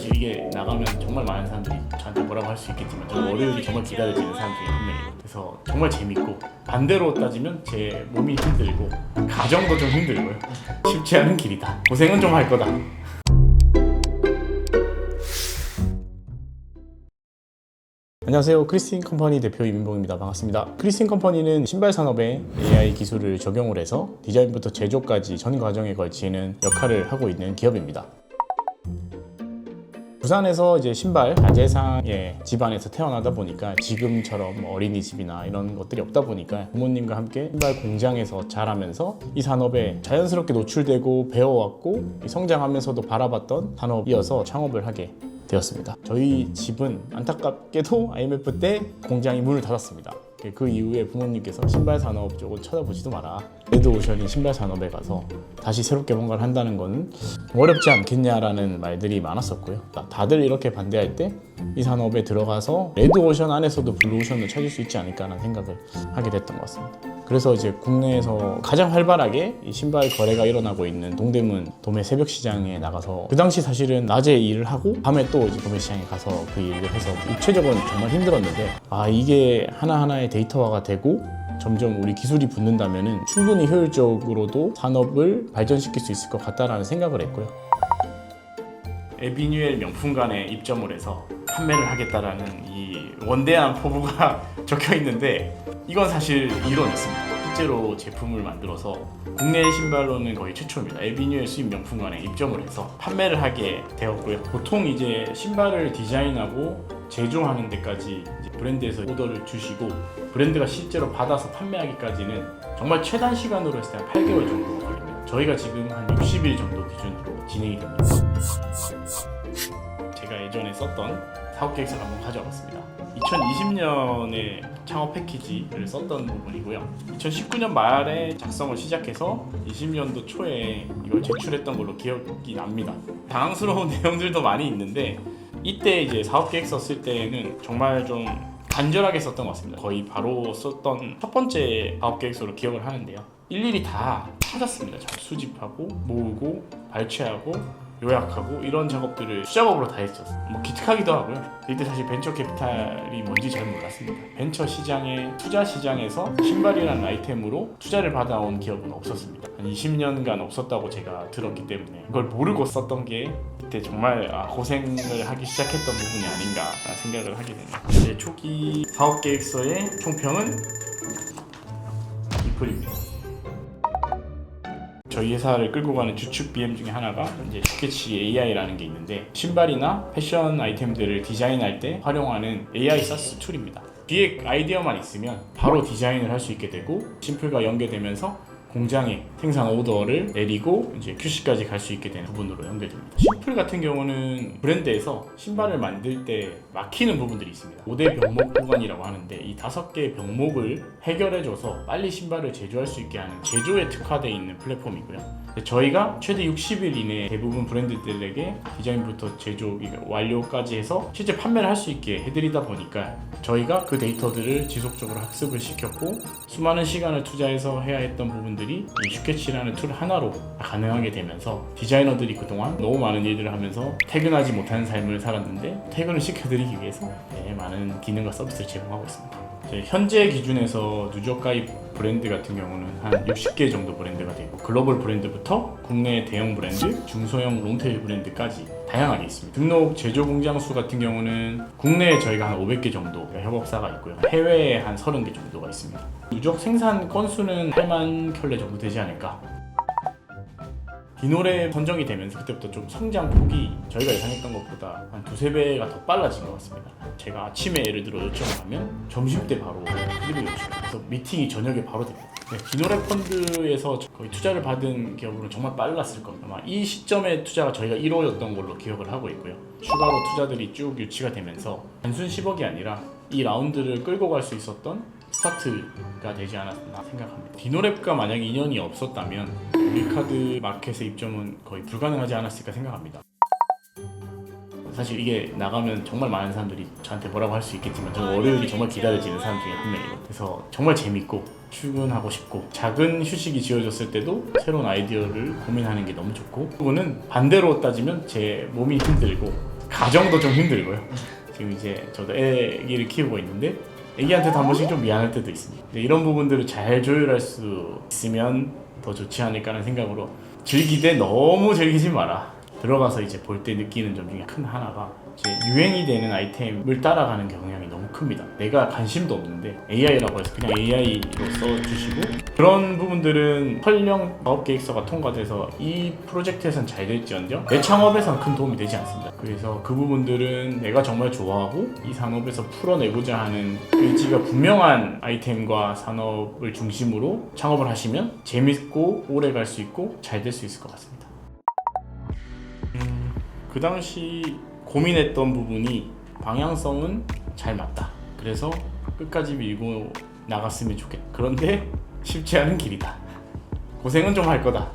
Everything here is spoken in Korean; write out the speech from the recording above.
사실 이게 나가면 정말 많은 사람들이 저한테 뭐라고 할 수 있겠지만 저는 월요일이 정말 기다려지는 사람 중에 한 명이에요. 그래서 정말 재밌고, 반대로 따지면 제 몸이 힘들고 가정도 좀 힘들고요. 쉽지 않은 길이다. 고생은 좀 할 거다. 안녕하세요. 크리스틴 컴퍼니 대표 이민봉입니다. 반갑습니다. 크리스틴 컴퍼니는 신발 산업에 AI 기술을 적용을 해서 디자인부터 제조까지 전 과정에 걸치는 역할을 하고 있는 기업입니다. 부산에서 이제 신발 가재상의 집안에서 태어나다 보니까 지금처럼 어린이집이나 이런 것들이 없다 보니까 부모님과 함께 신발 공장에서 자라면서 이 산업에 자연스럽게 노출되고 배워왔고 성장하면서도 바라봤던 산업이어서 창업을 하게 되었습니다. 저희 집은 안타깝게도 IMF 때 공장이 문을 닫았습니다. 그 이후에 부모님께서 신발 산업 쪽은 쳐다보지도 마라, 레드오션이 신발 산업에 가서 다시 새롭게 뭔가를 한다는 건 어렵지 않겠냐라는 말들이 많았었고요. 다들 이렇게 반대할 때 이 산업에 들어가서 레드오션 안에서도 블루오션을 찾을 수 있지 않을까라는 생각을 하게 됐던 것 같습니다. 그래서 이제 국내에서 가장 활발하게 이 신발 거래가 일어나고 있는 동대문 도매 새벽 시장에 나가서, 그 당시 사실은 낮에 일을 하고 밤에 또 이제 도매 시장에 가서 그 일을 해서 입체적으로 정말 힘들었는데, 이게 하나하나의 데이터화가 되고 점점 우리 기술이 붙는다면은 충분히 효율적으로도 산업을 발전시킬 수 있을 것 같다라는 생각을 했고요. 에비뉴엘 명품관에 입점을 해서 판매를 하겠다라는 이 원대한 포부가 적혀 있는데, 이건 사실 이론이 있습니다. 실제로 제품을 만들어서 국내 신발로는 거의 최초입니다. 에비뉴엘 수입 명품관에 입점을 해서 판매를 하게 되었고요. 보통 이제 신발을 디자인하고 제조하는 데까지 이제 브랜드에서 오더를 주시고 브랜드가 실제로 받아서 판매하기까지는 정말 최단 시간으로 했을 때 한 8개월 정도 걸립니다. 저희가 지금 한 60일 정도 기준으로 진행이 됩니다. 제가 예전에 썼던 사업 계획서를 한번 가져와봤습니다. 2020년에 창업 패키지를 썼던 부분이고요. 2019년 말에 작성을 시작해서 20년도 초에 이걸 제출했던 걸로 기억이 납니다. 당황스러운 내용들도 많이 있는데, 이때 이제 사업 계획서 쓸 때는 정말 좀 간절하게 썼던 것 같습니다. 거의 바로 썼던 첫 번째 사업 계획서로 기억을 하는데요. 일일이 다 찾았습니다. 잘 수집하고 모으고 발췌하고 요약하고 이런 작업들을 수작업으로 다 했었어요. 기특하기도 하고요. 이때 사실 벤처 캐피탈이 뭔지 잘 몰랐습니다. 벤처 시장에, 투자 시장에서 신발이라는 아이템으로 투자를 받아온 기업은 없었습니다. 한 20년간 없었다고 제가 들었기 때문에 이걸 모르고 썼던 게 이때 정말 고생을 하기 시작했던 부분이 아닌가 생각을 하게 됩니다. 이제 초기 사업 계획서의 총평은 이 글입니다. 저희 회사를 끌고 가는 주축 BM 중에 하나가 이제 슈케치 AI라는 게 있는데, 신발이나 패션 아이템들을 디자인할 때 활용하는 AI 사스 툴입니다. 기획 아이디어만 있으면 바로 디자인을 할 수 있게 되고, 심플과 연계되면서 공장에 생산 오더를 내리고 이제 QC까지 갈 수 있게 되는 부분으로 연결됩니다. 심플 같은 경우는 브랜드에서 신발을 만들 때 막히는 부분들이 있습니다. 5대 병목 구간이라고 하는데, 이 5개의 병목을 해결해줘서 빨리 신발을 제조할 수 있게 하는 제조에 특화되어 있는 플랫폼이고요. 저희가 최대 60일 이내에 대부분 브랜드들에게 디자인부터 제조 완료까지 해서 실제 판매를 할 수 있게 해드리다 보니까 저희가 그 데이터들을 지속적으로 학습을 시켰고, 수많은 시간을 투자해서 해야 했던 부분들이 이 슈케치라는 툴 하나로 가능하게 되면서 디자이너들이 그동안 너무 많은 일들을 하면서 퇴근하지 못하는 삶을 살았는데 퇴근을 시켜드리기 위해서 많은 기능과 서비스를 제공하고 있습니다. 현재 기준에서 누적 가입 브랜드 같은 경우는 한 60개 정도 브랜드가 되고, 글로벌 브랜드부터 국내 대형 브랜드, 중소형 롱테일 브랜드까지 다양하게 있습니다. 등록 제조 공장 수 같은 경우는 국내에 저희가 한 500개 정도 협업사가 있고요. 해외에 한 30개 정도가 있습니다. 누적 생산 건수는 8만 켤레 정도 되지 않을까. 디노랩 선정이 되면서 그때부터 좀 성장 폭이 저희가 예상했던 것보다 한 2~3배가 더 빨라진 것 같습니다. 제가 아침에 예를 들어 요청을 하면 점심때 바로 피드백이 오시고, 그래서 미팅이 저녁에 바로 됩니다. 디노랩 펀드에서 거의 투자를 받은 기업으로는 정말 빨랐을 겁니다. 아마 이 시점의 투자가 저희가 1호였던 걸로 기억을 하고 있고요. 추가로 투자들이 쭉 유치가 되면서 단순 10억이 아니라 이 라운드를 끌고 갈 수 있었던 스타트가 되지 않았나 생각합니다. 디노랩과 만약에 인연이 없었다면 우리카드 마켓의 입점은 거의 불가능하지 않았을까 생각합니다. 사실 이게 나가면 정말 많은 사람들이 저한테 뭐라고 할 수 있겠지만 저는 월요일이 정말 기다려지는 사람 중에 한 명이에요. 그래서 정말 재밌고 출근하고 싶고, 작은 휴식이 지어졌을 때도 새로운 아이디어를 고민하는 게 너무 좋고, 그거는 반대로 따지면 제 몸이 힘들고 가정도 좀 힘들고요. 지금 이제 저도 애기를 키우고 있는데 애기한테도 한 번씩 좀 미안할 때도 있습니다. 이런 부분들을 잘 조율할 수 있으면 더 좋지 않을까라는 생각으로 즐기되 너무 즐기지 마라. 들어가서 이제 볼 때 느끼는 점 중에 큰 하나가 이제 유행이 되는 아이템을 따라가는 경향이 너무 큽니다. 내가 관심도 없는데 AI라고 해서 그냥 AI로 써주시고, 그런 부분들은 설령 사업계획서가 통과돼서 이 프로젝트에선 잘 될지언정 내 창업에선 큰 도움이 되지 않습니다. 그래서 그 부분들은 내가 정말 좋아하고 이 산업에서 풀어내고자 하는 의지가 분명한 아이템과 산업을 중심으로 창업을 하시면 재밌고 오래 갈 수 있고 잘 될 수 있을 것 같습니다. 그 당시 고민했던 부분이 방향성은 잘 맞다. 그래서 끝까지 밀고 나갔으면 좋겠다. 그런데 쉽지 않은 길이다. 고생은 좀 할 거다.